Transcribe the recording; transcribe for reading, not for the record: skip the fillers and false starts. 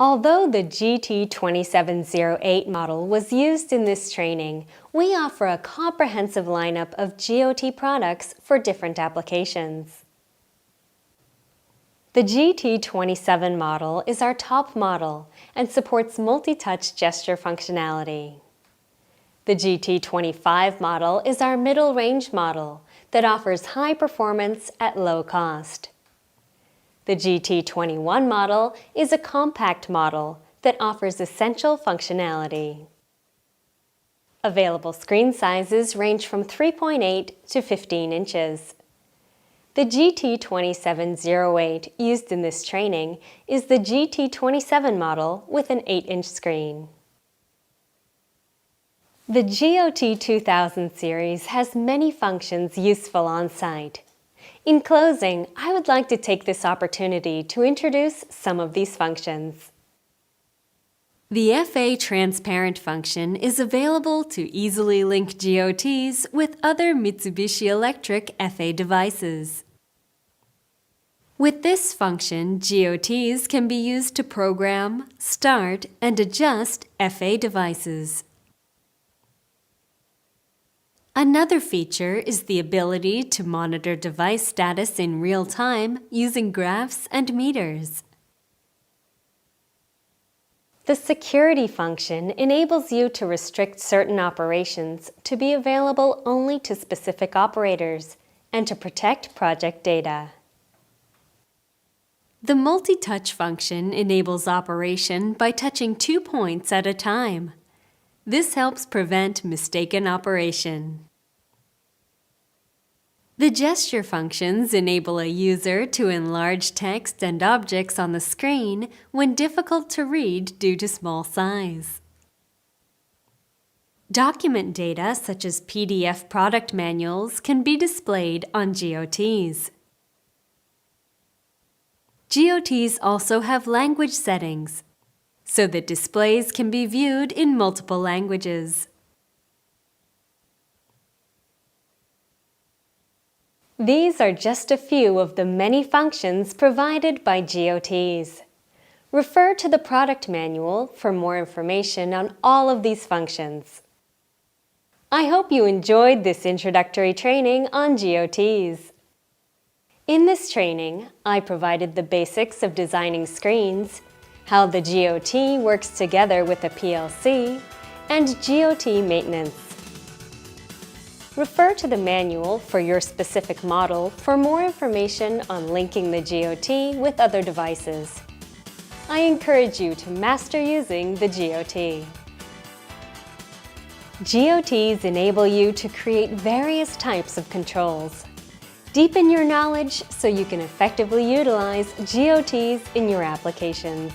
Although the GT2708 model was used in this training, we offer a comprehensive lineup of GOT products for different applications. The GT27 model is our top model and supports multi-touch gesture functionality. The GT25 model is our middle range model that offers high performance at low cost. The GT21 model is a compact model that offers essential functionality. Available screen sizes range from 3.8 to 15 inches. The GT2708 used in this training is the GT27 model with an 8-inch screen. The GOT 2000 series has many functions useful on-site. In closing, I would like to take this opportunity to introduce some of these functions. The FA Transparent function is available to easily link GOTs with other Mitsubishi Electric FA devices. With this function, GOTs can be used to program, start, and adjust FA devices. Another feature is the ability to monitor device status in real time using graphs and meters. The security function enables you to restrict certain operations to be available only to specific operators and to protect project data. The multi-touch function enables operation by touching 2 points at a time. This helps prevent mistaken operation. The gesture functions enable a user to enlarge text and objects on the screen when difficult to read due to small size. Document data such as PDF product manuals can be displayed on GOTs. GOTs also have language settings, so that displays can be viewed in multiple languages. These are just a few of the many functions provided by GOTs. Refer to the product manual for more information on all of these functions. I hope you enjoyed this introductory training on GOTs. In this training, I provided the basics of designing screens, how the GOT works together with a PLC, and GOT maintenance. Refer to the manual for your specific model for more information on linking the GOT with other devices. I encourage you to master using the GOT. GOTs enable you to create various types of controls. Deepen your knowledge so you can effectively utilize GOTs in your applications.